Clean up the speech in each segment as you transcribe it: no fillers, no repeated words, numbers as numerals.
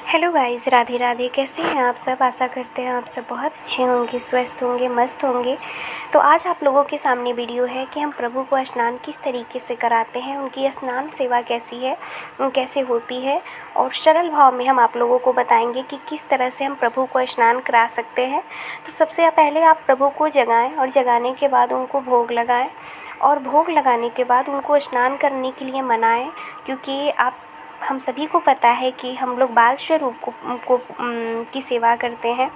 Hello guys, Radhe Radhe. कैसे हैं आप सब? आशा करते हैं आप सब बहुत अच्छे होंगे, स्वस्थ होंगे, मस्त होंगे। तो आज आप लोगों के सामने वीडियो है कि हम प्रभु को स्नान किस तरीके से कराते हैं, उनकी स्नान सेवा कैसी है, कैसे होती है, और सरल भाव में हम आप लोगों को बताएंगे कि किस तरह से हम प्रभु को स्नान करा सकते हैं। तो सबसे पहले आप प्रभु को जगाएँ और जगाने के बाद उनको भोग लगाएँ, और भोग लगाने के बाद उनको स्नान करने के लिए मनाएँ, क्योंकि हम सभी को पता है कि हम लोग बाल स्वरूप की सेवा करते हैं।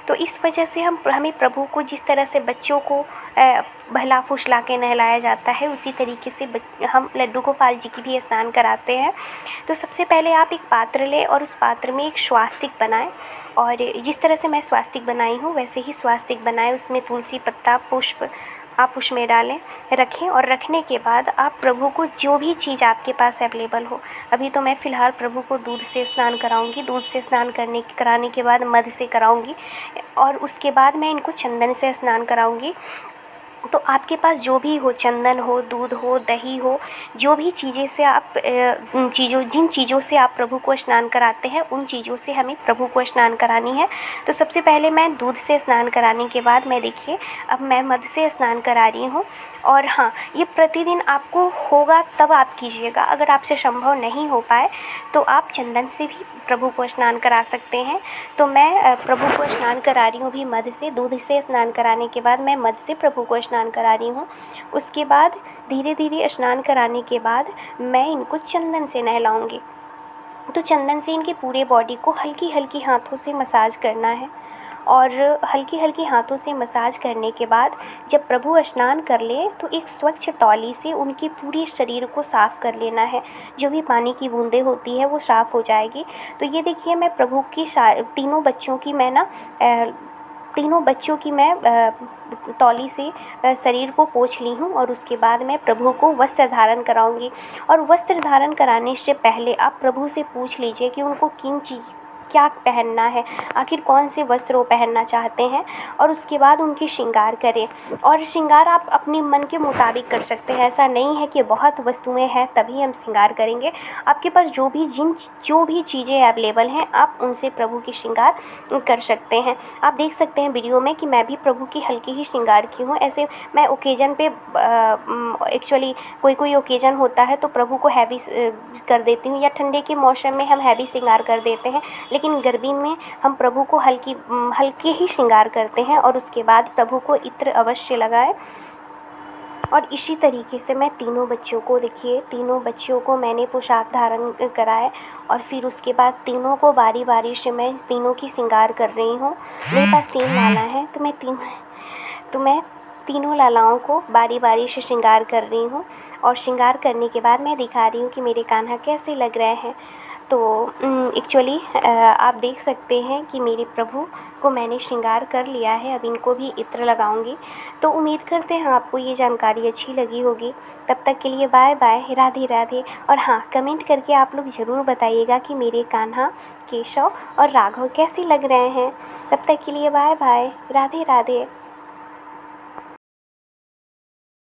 तो इस वजह से हमें प्रभु को जिस तरह से बच्चों को बहला फुसला के नहलाया जाता है, उसी तरीके से हम लड्डू गोपाल जी की भी स्नान कराते हैं। तो सबसे पहले आप एक पात्र लें और उस पात्र में एक स्वास्तिक बनाएं, और जिस तरह से मैं स्वास्तिक बनाई हूँ वैसे ही स्वास्तिक बनाएं। उसमें तुलसी पत्ता, पुष्प आप उसमें डालें, रखें, और रखने के बाद आप प्रभु को जो भी चीज़ आपके पास अवेलेबल हो, अभी तो मैं फ़िलहाल प्रभु को दूध से स्नान कराऊंगी। दूध से स्नान कराने के बाद मध से कराऊंगी, और उसके बाद मैं इनको चंदन से स्नान कराऊंगी। तो आपके पास जो भी हो, चंदन हो, दूध हो, दही हो, जो भी चीज़ें से आप जिन चीज़ों से आप प्रभु को स्नान कराते हैं, उन चीज़ों से हमें प्रभु को स्नान करानी है। तो सबसे पहले मैं दूध से स्नान कराने के बाद मैं देखिए अब मैं मध से स्नान करा रही हूँ। और हाँ, ये प्रतिदिन आपको होगा तब आप कीजिएगा। अगर आपसे संभव नहीं हो पाए तो आप चंदन से भी प्रभु को स्नान करा सकते हैं। तो मैं प्रभु को स्नान करा रही हूँ भी मध से। दूध से स्नान कराने के बाद मैं मध से प्रभु को स्नान करा रही हूँ। उसके बाद धीरे धीरे स्नान कराने के बाद मैं इनको चंदन से नहलाऊँगी। तो चंदन से इनके पूरे बॉडी को हल्की हल्की हाथों से मसाज करना है, और हल्की हल्की हाथों से मसाज करने के बाद जब प्रभु स्नान कर ले तो एक स्वच्छ तौली से उनके पूरे शरीर को साफ़ कर लेना है। जो भी पानी की बूंदें होती है वो साफ़ हो जाएगी। तो ये देखिए मैं प्रभु की तीनों बच्चों की मैं तौली से शरीर को पोंछ ली हूँ, और उसके बाद मैं प्रभु को वस्त्र धारण कराऊंगी। और वस्त्र धारण कराने से पहले आप प्रभु से पूछ लीजिए कि उनको क्या पहनना है, आखिर कौन से वस्त्र वो पहनना चाहते हैं, और उसके बाद उनकी श्रृंगार करें। और श्रृंगार आप अपने मन के मुताबिक कर सकते हैं। ऐसा नहीं है कि बहुत वस्तुएं हैं तभी हम श्रृंगार करेंगे। आपके पास जो भी चीज़ें अवेलेबल हैं आप उनसे प्रभु की श्रृंगार कर सकते हैं। आप देख सकते हैं वीडियो में कि मैं भी प्रभु की हल्की ही श्रृंगार की हूँ। ऐसे मैं ओकेजन पे एक्चुअली कोई ओकेजन होता है तो प्रभु को हैवी कर देती हूँ, या ठंडे के मौसम में हम हैवी श्रृंगार कर देते हैं, लेकिन गर्मी में हम प्रभु को हल्के ही श्रृंगार करते हैं। और उसके बाद प्रभु को इत्र अवश्य लगाएं। और इसी तरीके से मैं तीनों बच्चों को मैंने पोशाक धारण कराए, और फिर उसके बाद तीनों को बारी बारी से मैं तीनों की श्रृंगार कर रही हूँ। मेरे पास 3 लाला हैं तो मैं तीनों लालाओं को बारी बारी से श्रृंगार कर रही हूँ। और श्रृंगार करने के बाद मैं दिखा रही हूँ कि मेरे कान्हा कैसे लग रहे हैं। तो एक्चुअली आप देख सकते हैं कि मेरे प्रभु को मैंने श्रृंगार कर लिया है। अब इनको भी इत्र लगाऊंगी। तो उम्मीद करते हैं आपको ये जानकारी अच्छी लगी होगी। तब तक के लिए बाय बाय, राधे राधे। और हाँ, कमेंट करके आप लोग ज़रूर बताइएगा कि मेरे कान्हा, केशव और राघव कैसे लग रहे हैं। तब तक के लिए बाय बाय, राधे राधे।